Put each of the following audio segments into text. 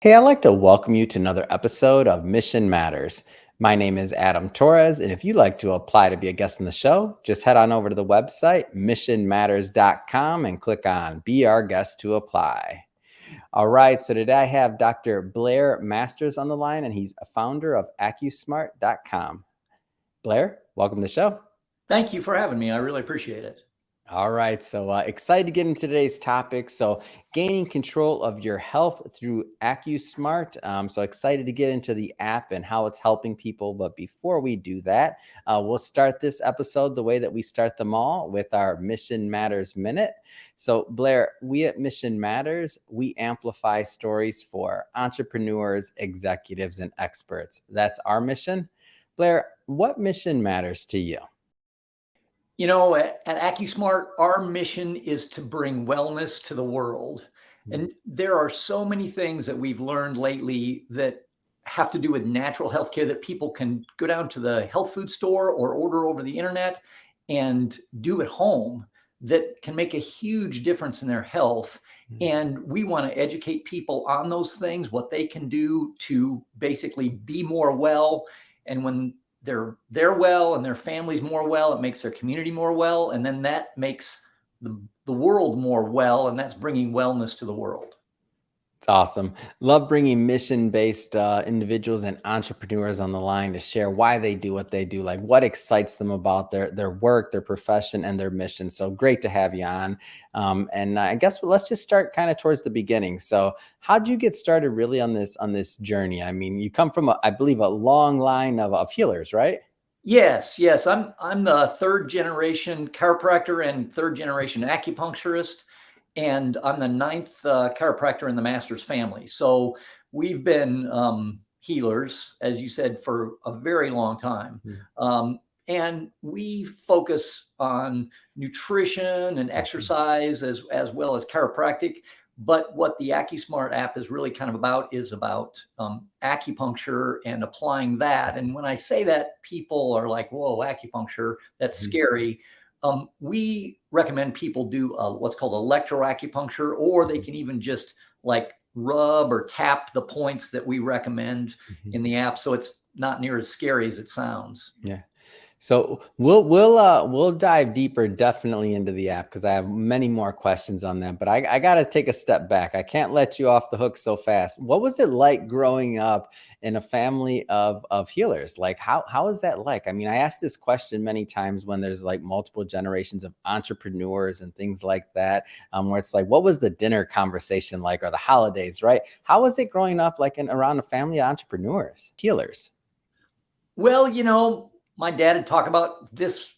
Hey, I'd like to welcome you to another episode of Mission Matters. My name is Adam Torres, and if you'd like to apply to be a guest on the show, just head on over to the website missionmatters.com and click on Be Our Guest to apply. All right, so today I have Dr. Blair Masters on the line, and he's a founder of AcuSmart.com. Blair, welcome to the show. Thank you for having me. I really appreciate it. All right, so excited to get into today's topic. So, gaining control of your health through AcuSmart. So excited to get into the app and how it's helping people. But before we do that, we'll start this episode the way that we start them all with our Mission Matters Minute. So, Blair, we at Mission Matters, we amplify stories for entrepreneurs, executives, and experts. That's our mission. Blair, what mission matters to you? You know, at AcuSmart, our mission is to bring wellness to the world. And there are so many things that we've learned lately that have to do with natural healthcare that people can go down to the health food store or order over the internet and do at home that can make a huge difference in their health. And we want to educate people on those things, what they can do to basically be more well. And when they're well and their family's more well, it makes their community more well, and then that makes the world more well, and that's bringing wellness to the world. It's awesome. Love bringing mission-based individuals and entrepreneurs on the line to share why they do what they do, like what excites them about their work, their profession, and their mission. So great to have you on. And I guess let's just start kind of towards the beginning. So, how'd you get started really on this journey? I mean, you come from I believe a long line of healers, right? Yes. I'm the third generation chiropractor and third generation acupuncturist, and I'm the ninth chiropractor in the Masters family. So we've been healers, as you said, for a very long time. And we focus on nutrition and exercise as well as chiropractic. But what the AcuSmart app is really kind of about is about acupuncture and applying that. And when I say that, people are like, whoa, acupuncture, that's scary. We recommend people do what's called electroacupuncture, or they can even just like rub or tap the points that we recommend in the app. So it's not near as scary as it sounds. Yeah. So we'll dive deeper definitely into the app because I have many more questions on that. But I got to take a step back. I can't let you off the hook so fast. What was it like growing up in a family of healers? Like how is that like? I mean, I asked this question many times when there's like multiple generations of entrepreneurs and things like that, where it's like, what was the dinner conversation like, or the holidays, right? How was it growing up like around a family of entrepreneurs, healers? Well, my dad would talk about this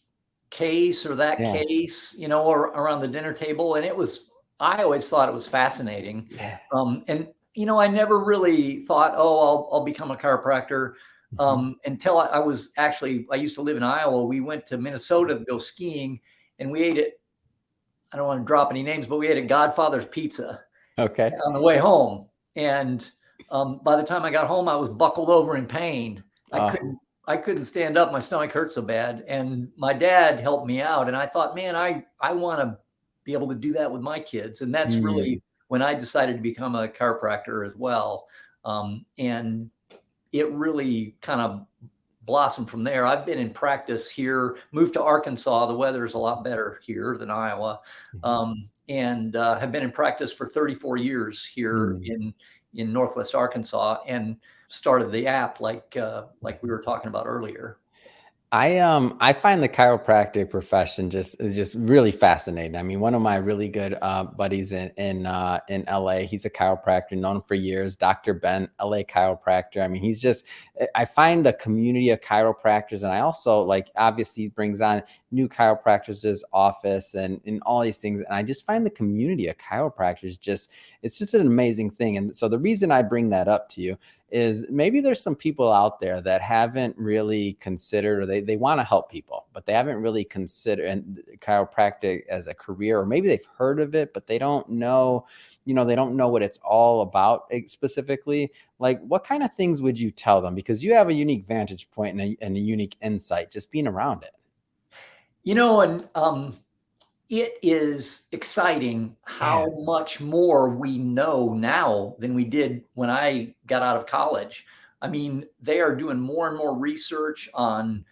case or that Yeah. case, or around the dinner table. And I always thought it was fascinating. Yeah. And, I never really thought, oh, I'll become a chiropractor until I used to live in Iowa. We went to Minnesota to go skiing, and we ate it. I don't want to drop any names, but we ate at Godfather's Pizza Okay. on the way home. And by the time I got home, I was buckled over in pain. I couldn't stand up. My stomach hurt so bad. And my dad helped me out. And I thought, man, I want to be able to do that with my kids. And that's really when I decided to become a chiropractor as well. And it really kind of blossomed from there. I've been in practice here, moved to Arkansas. The weather is a lot better here than Iowa. And have been in practice for 34 years here in Northwest Arkansas, and started the app like we were talking about earlier. I find the chiropractic profession just really fascinating. I mean, one of my really good buddies in LA, he's a chiropractor known for years, Dr. Ben, LA chiropractor. I mean, I find the community of chiropractors, and I also like obviously he brings on new chiropractors to his office and all these things. And I just find the community of chiropractors it's just an amazing thing. And so the reason I bring that up to you is maybe there's some people out there that haven't really considered, or they want to help people, but they haven't really considered chiropractic as a career, or maybe they've heard of it, but they don't know, they don't know what it's all about specifically. Like, what kind of things would you tell them? Because you have a unique vantage point and a unique insight just being around it. And it is exciting how much more we know now than we did when I got out of college. I mean, they are doing more and more research on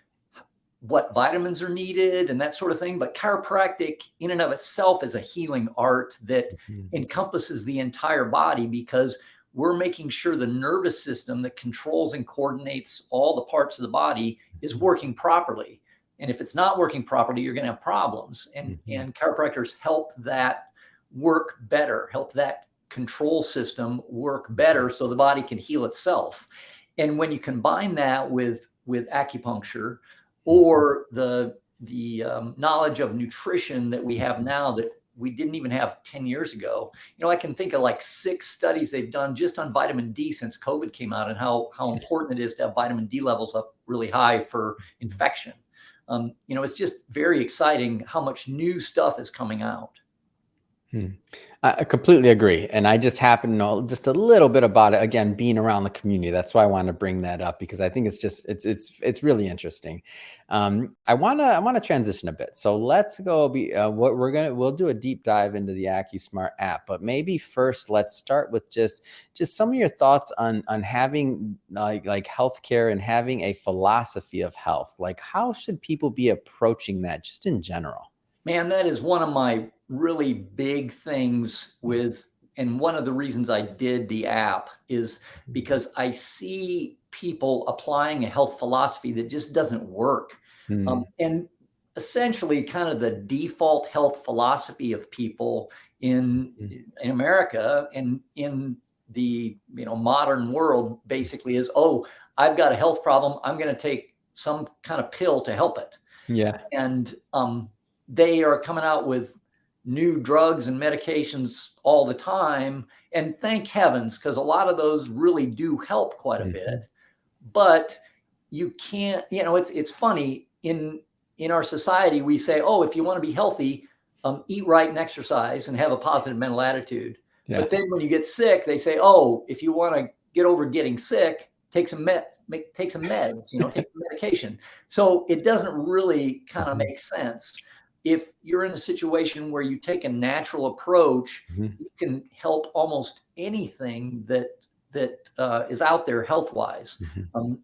what vitamins are needed and that sort of thing. But chiropractic in and of itself is a healing art that encompasses the entire body, because we're making sure the nervous system that controls and coordinates all the parts of the body is working properly. And if it's not working properly, you're going to have problems. And chiropractors help that work better, help that control system work better so the body can heal itself. And when you combine that with acupuncture, or the knowledge of nutrition that we have now that we didn't even have 10 years ago. You know, I can think of like 6 studies they've done just on vitamin D since COVID came out, and how important it is to have vitamin D levels up really high for infection. You know, it's just very exciting how much new stuff is coming out. I completely agree. And I just happen to know just a little bit about it, again, being around the community. That's why I want to bring that up, because I think it's just, it's really interesting. I want to transition a bit. So let's go what we'll do a deep dive into the AcuSmart app, but maybe first let's start with just some of your thoughts on having like healthcare and having a philosophy of health. Like, how should people be approaching that just in general? Man, that is one of my really big things and one of the reasons I did the app is because I see people applying a health philosophy that just doesn't work. And essentially kind of the default health philosophy of people in America and in the modern world basically is, oh, I've got a health problem, I'm going to take some kind of pill to help it. Yeah. And they are coming out with new drugs and medications all the time. And thank heavens, because a lot of those really do help quite a bit. But you can't, it's funny in our society, we say, oh, if you want to be healthy, eat right and exercise and have a positive mental attitude. Yeah. But then when you get sick, they say, oh, if you want to get over getting sick, take some meds, take some medication. So it doesn't really kind of make sense. If you're in a situation where you take a natural approach, you can help almost anything that is out there health-wise.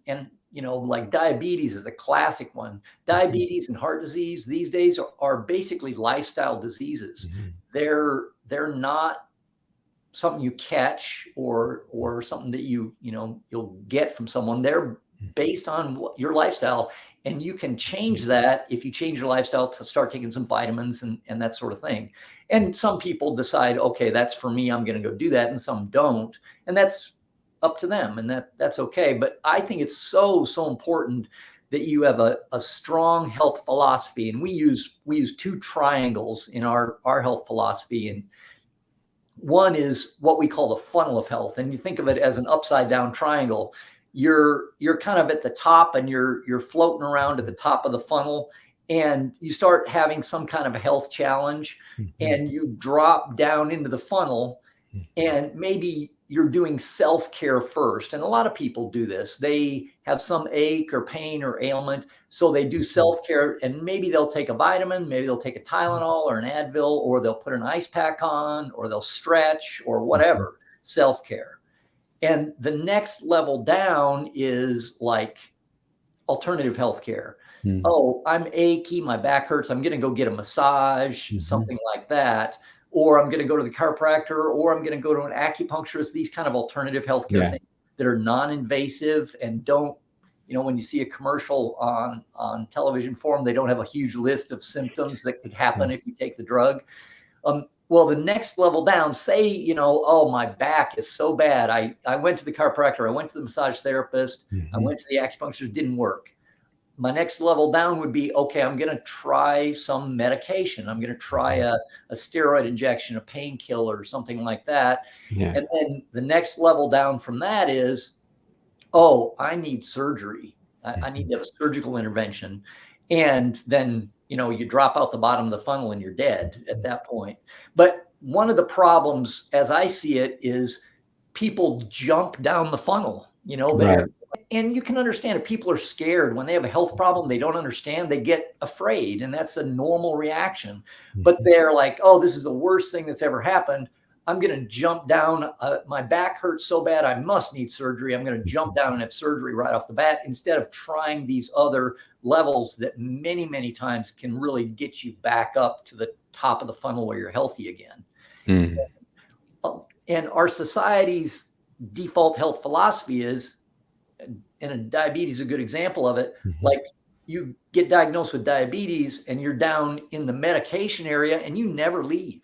And like diabetes is a classic one. Diabetes and heart disease these days are basically lifestyle diseases. They're not something you catch or something that you'll get from someone. They're based on your lifestyle. And you can change that if you change your lifestyle to start taking some vitamins and that sort of thing. And some people decide, okay, that's for me, I'm going to go do that. And some don't. And that's up to them. And that's okay. But I think it's so important that you have a strong health philosophy. And we use 2 triangles in our health philosophy. And one is what we call the funnel of health. And you think of it as an upside down triangle. You're kind of at the top and you're floating around at the top of the funnel, and you start having some kind of a health challenge and you drop down into the funnel, and maybe you're doing self-care first. And a lot of people do this. They have some ache or pain or ailment, so they do self-care, and maybe they'll take a vitamin, maybe they'll take a Tylenol or an Advil, or they'll put an ice pack on, or they'll stretch or whatever, self-care. And the next level down is like alternative healthcare. Oh, I'm achy, my back hurts, I'm going to go get a massage, something like that. Or I'm going to go to the chiropractor, or I'm going to go to an acupuncturist, these kind of alternative healthcare things that are non-invasive and don't, when you see a commercial on television for them, they don't have a huge list of symptoms that could happen if you take the drug. Well, the next level down, say, oh, my back is so bad. I went to the chiropractor, I went to the massage therapist, I went to the acupuncturist, didn't work. My next level down would be, okay, I'm going to try some medication. I'm going to try a steroid injection, a painkiller, something like that. Yeah. And then the next level down from that is, oh, I need surgery. I need to have a surgical intervention. And then you drop out the bottom of the funnel and you're dead at that point. But one of the problems, as I see it, is people jump down the funnel. and you can understand if people are scared when they have a health problem, they don't understand, they get afraid, and that's a normal reaction. But they're like, oh, this is the worst thing that's ever happened. I'm going to jump down. My back hurts so bad, I must need surgery. I'm going to jump down and have surgery right off the bat, instead of trying these other levels that many, many times can really get you back up to the top of the funnel where you're healthy again. And our society's default health philosophy is, and diabetes is a good example of it, like you get diagnosed with diabetes and you're down in the medication area and you never leave.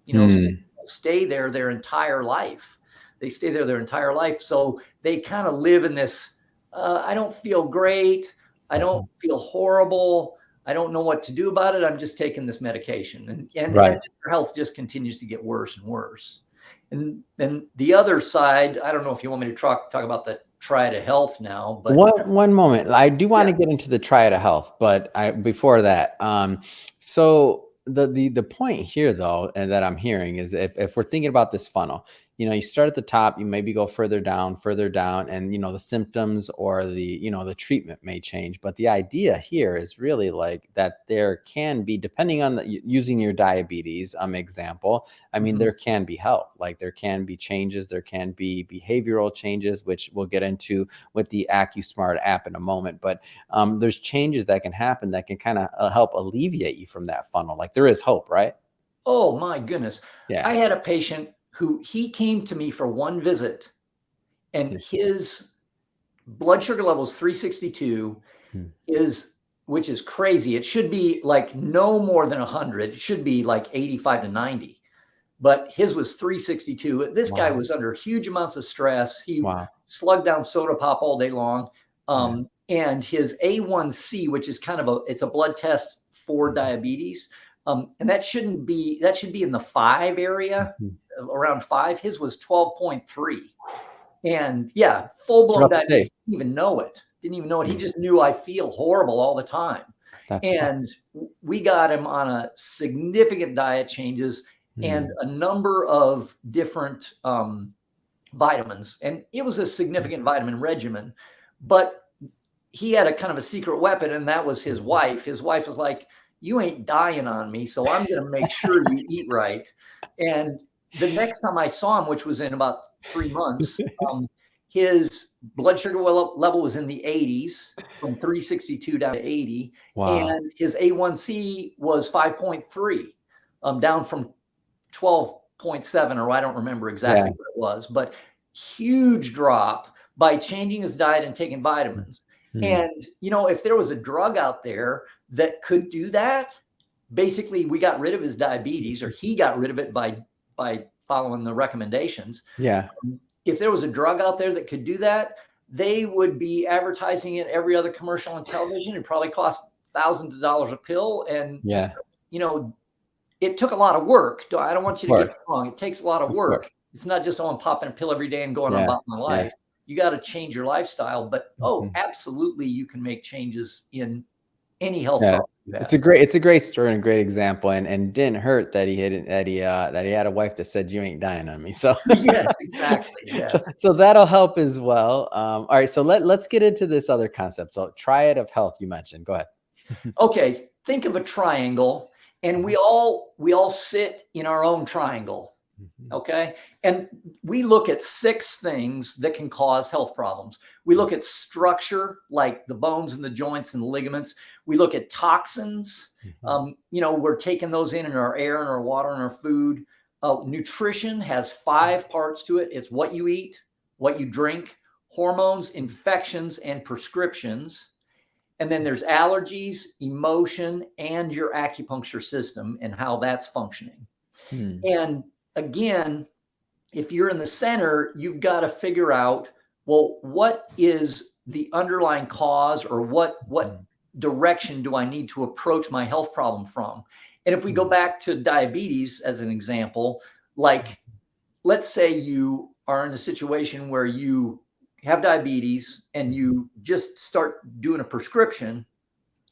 You know, so stay there their entire life. They stay there their entire life. So they kind of live in this, I don't feel great. I don't feel horrible. I don't know what to do about it. I'm just taking this medication. And their health just continues to get worse and worse. And then the other side, I don't know if you want me to talk about the triad of health now, but one moment. I do want to get into the triad of health, but before that, so the point here though, and that I'm hearing is if we're thinking about this funnel, you know, you start at the top, you maybe go further down, and, you know, the symptoms or the, you know, the treatment may change. But the idea here is really like that there can be, depending on using your diabetes example, I mean, there can be help, like there can be changes, there can be behavioral changes, which we'll get into with the AcuSmart app in a moment. But there's changes that can happen that can kind of help alleviate you from that funnel. Like there is hope, right? Oh my goodness. Yeah. I had a patient who he came to me for one visit and his blood sugar level is 362 which is crazy. It should be like no more than 100. It should be like 85 to 90, but his was 362. This guy was under huge amounts of stress. He slugged down soda pop all day long. And his A1C, which is kind of it's a blood test for diabetes. And that should be in the 5 area, around 5. His was 12.3. And yeah, full blown diabetes. Didn't even know it. He just knew I feel horrible all the time. We got him on a significant diet changes and a number of different vitamins. And it was a significant vitamin regimen, but he had a kind of a secret weapon, and that was his wife. His wife was like, you ain't dying on me, so I'm going to make sure you eat right. And the next time I saw him, which was in about 3 months, his blood sugar level was in the 80s, from 362 down to 80. And his A1C was 5.3, down from 12.7, or I don't remember exactly what it was, but huge drop by changing his diet and taking vitamins. And, you know, if there was a drug out there that could do that, basically we got rid of his diabetes, or he got rid of it by following the recommendations. If there was a drug out there that could do that, they would be advertising it every other commercial on television. It probably cost thousands of dollars a pill. And, you know, it took a lot of work. I don't want you to get wrong. It takes a lot of work. It's not just, I'm popping a pill every day and going on about my life. You got to change your lifestyle, but absolutely, you can make changes in any health problem. It's a great story and a great example, and didn't hurt that he had a wife that said, you ain't dying on me. So yes, exactly. Yes. So that'll help as well. All right, so let's get into this other concept. So triad of health you mentioned. Go ahead. Okay, think of a triangle, and we all sit in our own triangle. Okay. And we look at 6 things that can cause health problems. We look at structure, like the bones and the joints and the ligaments. We look at toxins. You know, we're taking those in our air and our water and our food. Nutrition has 5 parts to it. It's what you eat, what you drink, hormones, infections, and prescriptions. And then there's allergies, emotion, and your acupuncture system and how that's functioning. And again, if you're in the center, you've got to figure out, well, what is the underlying cause, or what direction do I need to approach my health problem from? And if we go back to diabetes as an example, like let's say you are in a situation where you have diabetes and you just start doing a prescription,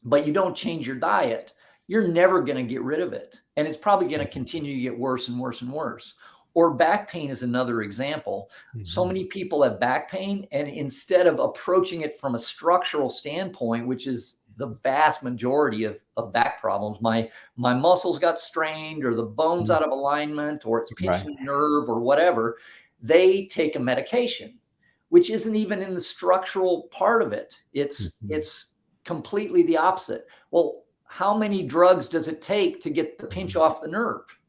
but you don't change your diet, you're never going to get rid of it. And it's probably going to continue to get worse and worse and worse. Or back pain is another example. So many people have back pain, and instead of approaching it from a structural standpoint, which is the vast majority of back problems, my muscles got strained, or the bone's out of alignment, or it's pinched Right. a nerve, or whatever, they take a medication, which isn't even in the structural part of it. It's completely the opposite. Well, how many drugs does it take to get the pinch off the nerve?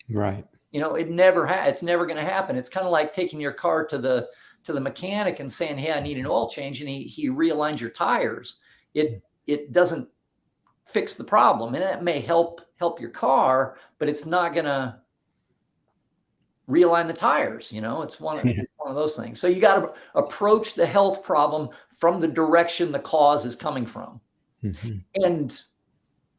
Right. It's never going to happen. It's kind of like taking your car to the mechanic and saying, "Hey, I need an oil change," and he realigns your tires. It doesn't fix the problem, and it may help your car, but it's not going to realign the tires. It's one of those things. So you got to approach the health problem from the direction the cause is coming from. And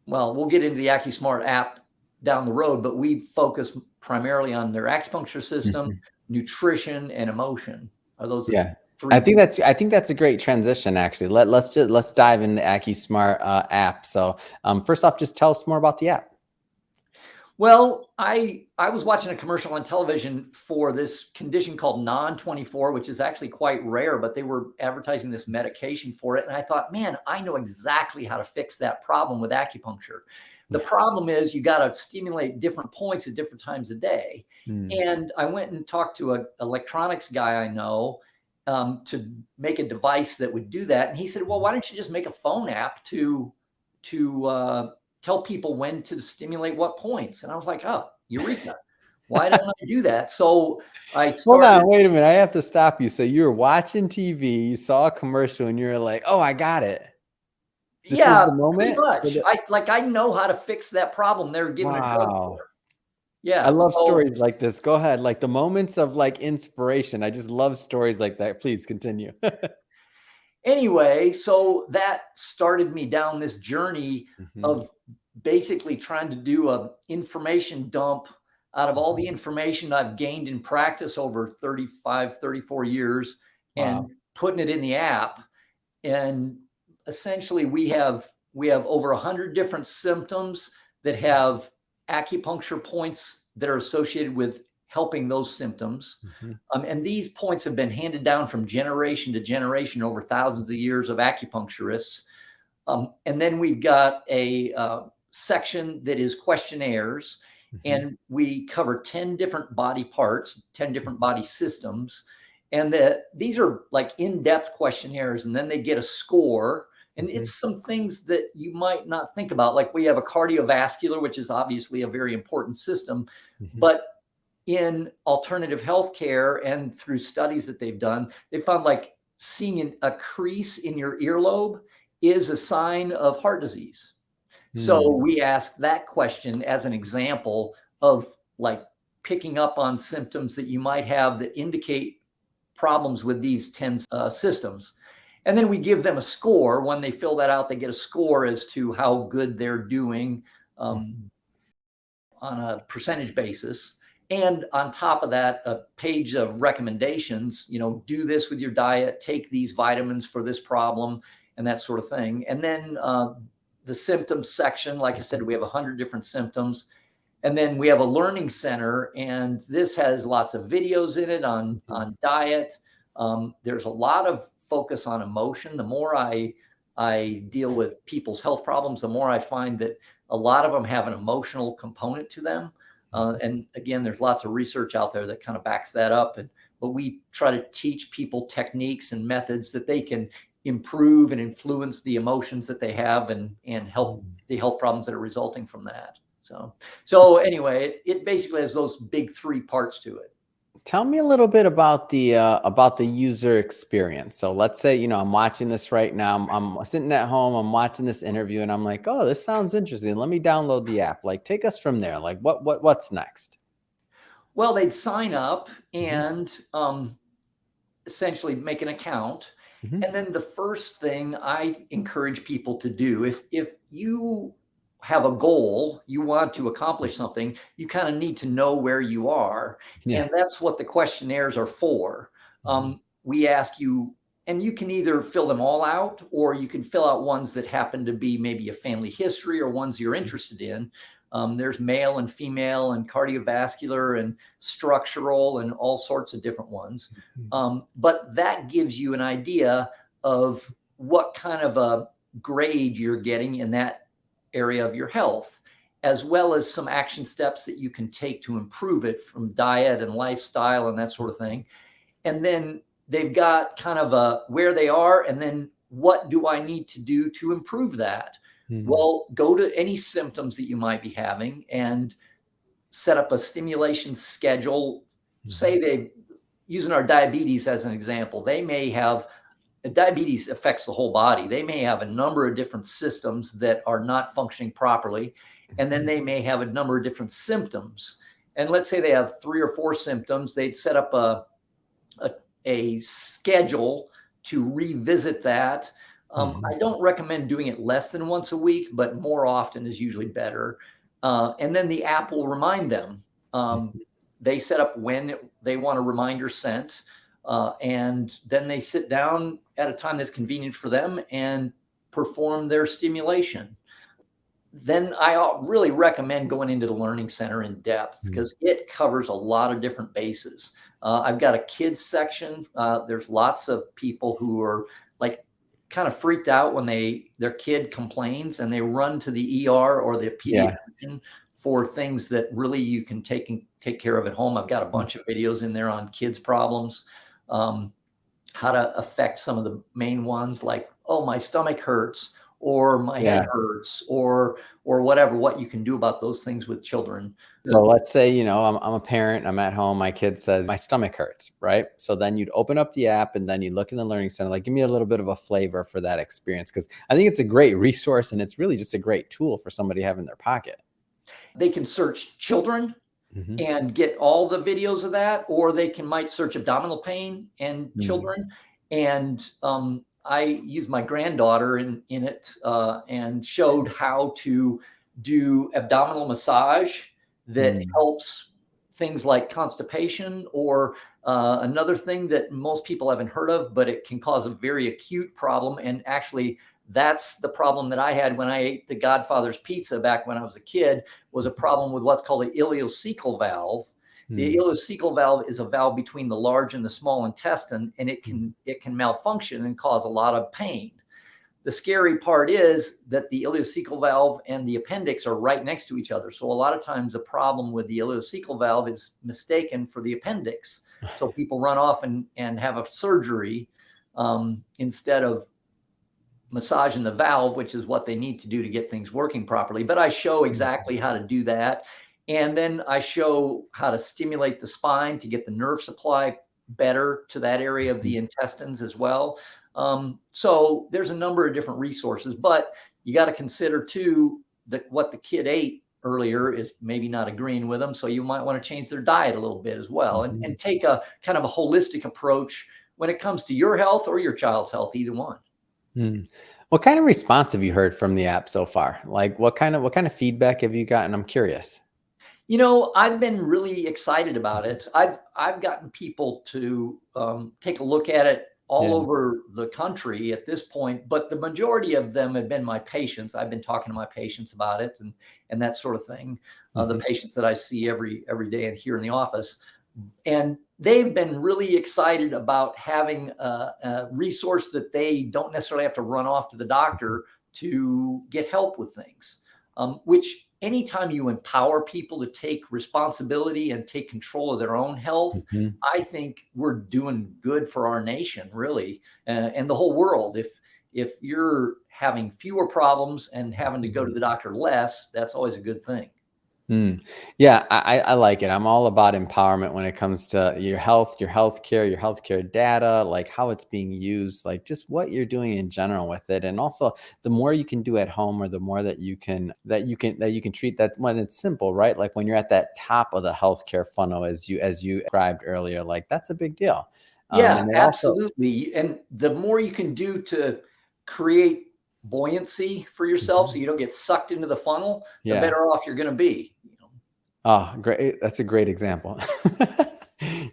well, we'll get into the AcuSmart app down the road, but we focus primarily on their acupuncture system, nutrition, and emotion. Are those three? I think that's a great transition. Actually, let's dive into the AcuSmart app. So first off, just tell us more about the app. Well, I was watching a commercial on television for this condition called non-24, which is actually quite rare, but they were advertising this medication for it. And I thought, man, I know exactly how to fix that problem with acupuncture. The problem is you got to stimulate different points at different times a day. And I went and talked to an electronics guy I know to make a device that would do that. And he said, well, why don't you just make a phone app to tell people when to stimulate what points? And I was like, oh, eureka. Why don't I do that? So I started. Hold on, wait a minute. I have to stop you. So you were watching TV, you saw a commercial, and you're like, oh, I got it. This was the moment? Pretty much. I know how to fix that problem they're giving a drug for. Yeah. I love stories like this. Go ahead. Like the moments of like inspiration. I just love stories like that. Please continue. Anyway, so that started me down this journey of basically trying to do an information dump out of all the information I've gained in practice over 35, 34 years and putting it in the app. And essentially we have over 100 different symptoms that have acupuncture points that are associated with helping those symptoms. And these points have been handed down from generation to generation over thousands of years of acupuncturists. And then we've got a section that is questionnaires, and we cover 10 different body parts, 10 different body systems. And these are like in-depth questionnaires, and then they get a score. And it's some things that you might not think about. Like we have a cardiovascular, which is obviously a very important system, but in alternative healthcare and through studies that they've done, they found like seeing a crease in your earlobe is a sign of heart disease. So we ask that question as an example of like picking up on symptoms that you might have that indicate problems with these 10 systems. And then we give them a score. When they fill that out, they get a score as to how good they're doing on a percentage basis. And on top of that, a page of recommendations, do this with your diet, take these vitamins for this problem, and that sort of thing. And then the symptoms section, like I said, we have 100 different symptoms. And then we have a learning center, and this has lots of videos in it on diet. There's a lot of focus on emotion. The more I deal with people's health problems, the more I find that a lot of them have an emotional component to them. And again, there's lots of research out there that kind of backs that up. But we try to teach people techniques and methods that they can improve and influence the emotions that they have and help the health problems that are resulting from that. So anyway, it basically has those big three parts to it. Tell me a little bit about the user experience. So let's say, I'm watching this right now. I'm sitting at home, I'm watching this interview, and I'm like, oh, this sounds interesting. Let me download the app. Like, take us from there. Like, what's next? Well, they'd sign up and essentially make an account. And then the first thing I encourage people to do, if you have a goal, you want to accomplish something, you kind of need to know where you are. And that's what the questionnaires are for. We ask you, and you can either fill them all out, or you can fill out ones that happen to be maybe a family history or ones you're interested in. There's male and female and cardiovascular and structural and all sorts of different ones. But that gives you an idea of what kind of a grade you're getting in that area of your health, as well as some action steps that you can take to improve it from diet and lifestyle and that sort of thing. And then they've got kind of a where they are, and then what do I need to do to improve that? Well, go to any symptoms that you might be having and set up a stimulation schedule. Say they, using our diabetes as an example, they may have, diabetes affects the whole body. They may have a number of different systems that are not functioning properly. And then they may have a number of different symptoms. And let's say they have 3 or 4 symptoms. They'd set up a schedule to revisit that. I don't recommend doing it less than once a week, but more often is usually better. And then the app will remind them. They set up when they want a reminder sent. And then they sit down at a time that's convenient for them and perform their stimulation. Then I really recommend going into the Learning Center in depth, because it covers a lot of different bases. I've got a kids section. There's lots of people who are like kind of freaked out when their kid complains, and they run to the ER or the pediatrician for things that really you can take care of at home. I've got a bunch of videos in there on kids' problems, how to affect some of the main ones, like, oh, my stomach hurts, or my head hurts, or whatever, what you can do about those things with children. So let's say, you know, I'm a parent, I'm at home, my kid says, my stomach hurts, right? So then you'd open up the app and then you look in the Learning Center, like, give me a little bit of a flavor for that experience. Because I think it's a great resource, and it's really just a great tool for somebody to have in their pocket. They can search children and get all the videos of that, or they might search abdominal pain and children. And I used my granddaughter in it and showed how to do abdominal massage that helps things like constipation, or another thing that most people haven't heard of, but it can cause a very acute problem. And actually, that's the problem that I had when I ate the Godfather's pizza back when I was a kid, was a problem with what's called the ileocecal valve. The ileocecal valve is a valve between the large and the small intestine, and it can malfunction and cause a lot of pain. The scary part is that the ileocecal valve and the appendix are right next to each other. So a lot of times a problem with the ileocecal valve is mistaken for the appendix. So people run off and have a surgery instead of massaging the valve, which is what they need to do to get things working properly. But I show exactly how to do that. And then I show how to stimulate the spine to get the nerve supply better to that area of the intestines as well. So there's a number of different resources, but you got to consider too that what the kid ate earlier is maybe not agreeing with them. So you might want to change their diet a little bit as well, and take a kind of a holistic approach when it comes to your health or your child's health, either one. What kind of response have you heard from the app so far? Like, what kind of feedback have you gotten? I'm curious. You know, I've been really excited about it. I've gotten people to take a look at it all over the country at this point, but the majority of them have been my patients. I've been talking to my patients about it and that sort of thing. The patients that I see every day and here in the office, and they've been really excited about having a resource that they don't necessarily have to run off to the doctor to get help with things, which anytime you empower people to take responsibility and take control of their own health, I think we're doing good for our nation, really, and the whole world. If you're having fewer problems and having to go to the doctor less, that's always a good thing. Yeah, I like it. I'm all about empowerment when it comes to your health, your healthcare data, like how it's being used, like just what you're doing in general with it. And also the more you can do at home, or the more that you can treat that when it's simple, right? Like when you're at that top of the healthcare funnel, as you described earlier, like that's a big deal. Yeah, And absolutely. And the more you can do to create buoyancy for yourself so you don't get sucked into the funnel, the better off you're going to be. Oh, great. That's a great example.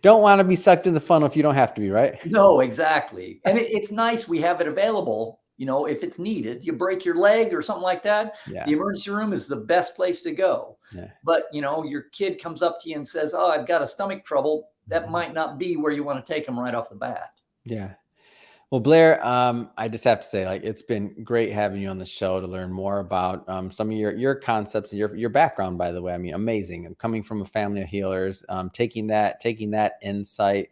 Don't want to be sucked in the funnel if you don't have to be, right? No, exactly. And it's nice we have it available if it's needed, you break your leg or something like that, the Yeah. emergency room is the best place to go. Yeah. But, your kid comes up to you and says, "Oh, I've got a stomach trouble." That Mhm. might not be where you want to take them right off the bat. Yeah. Well, Blair, I just have to say, like, it's been great having you on the show to learn more about some of your concepts and your background. By the way, I mean, amazing. And coming from a family of healers, taking that insight,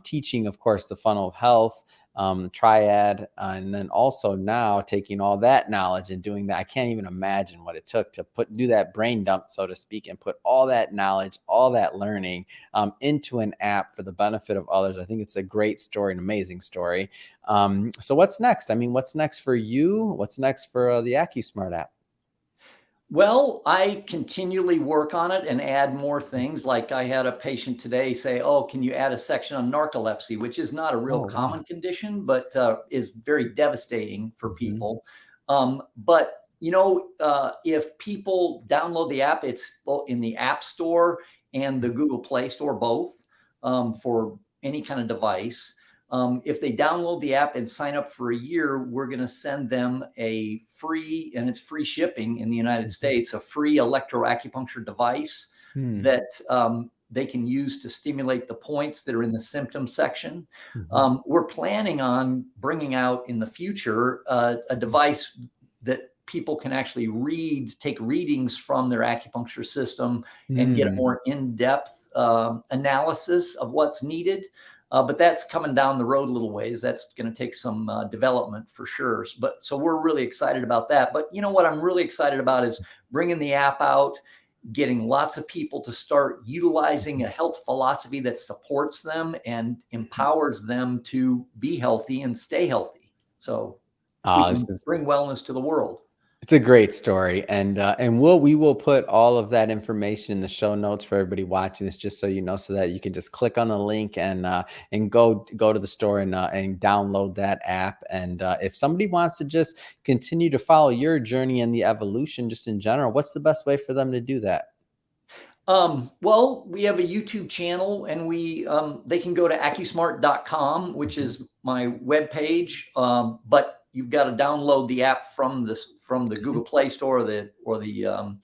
teaching, of course, the funnel of health, triad, and then also now taking all that knowledge and doing that. I can't even imagine what it took to do that brain dump, so to speak, and put all that knowledge, all that learning into an app for the benefit of others. I think it's a great story, an amazing story. So what's next? I mean, what's next for you? What's next for the AcuSmart app? Well, I continually work on it and add more things. Like I had a patient today say, "Oh, can you add a section on narcolepsy?" Which is not a real Oh, common wow. condition, but is very devastating for Hmm. people. But if people download the app, it's both in the App Store and the Google Play Store, both for any kind of device. If they download the app and sign up for a year, we're going to send them a free, and it's free shipping in the United States, a free electroacupuncture device Hmm. that they can use to stimulate the points that are in the symptom section. Hmm. We're planning on bringing out in the future a device that people can actually take readings from their acupuncture system and get a Hmm. more in-depth analysis of what's needed. But that's coming down the road a little ways. That's going to take some development for sure. So we're really excited about that. But what I'm really excited about is bringing the app out, getting lots of people to start utilizing a health philosophy that supports them and empowers them to be healthy and stay healthy. So we Oh, can bring wellness to the world. it's a great story, and we will put all of that information in the show notes for everybody watching this, just so you know, so that you can just click on the link and go to the store and download that app. And if somebody wants to just continue to follow your journey and the evolution, just in general, what's the best way for them to do that? Well, we have a YouTube channel, and they can go to AcuSmart.com, which Mhm. is my webpage. But you've got to download the app from the Google Play Store or the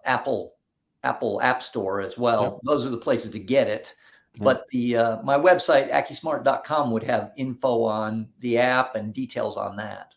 Apple App Store as Yep. well. Those are the places to get it. Yep. But the my website, AcuSmart.com, would have info on the app and details on that.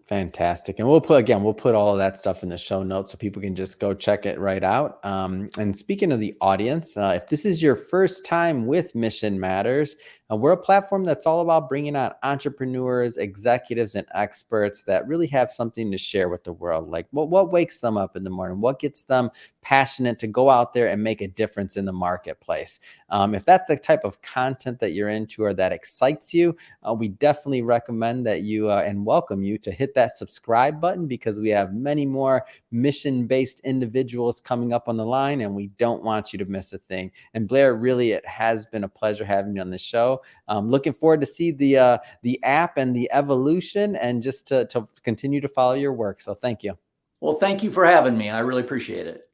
Fantastic. And we'll put all of that stuff in the show notes so people can just go check it right out. And speaking of the audience, if this is your first time with Mission Matters, we're a platform that's all about bringing on entrepreneurs, executives, and experts that really have something to share with the world. Like what wakes them up in the morning, what gets them passionate to go out there and make a difference in the marketplace. If that's the type of content that you're into or that excites you, we definitely recommend that you and welcome you to hit that subscribe button, because we have many more mission-based individuals coming up on the line, and we don't want you to miss a thing. And Blair, really, it has been a pleasure having you on the show. Looking forward to see the app and the evolution, and just to continue to follow your work. So thank you. Well, thank you for having me. I really appreciate it.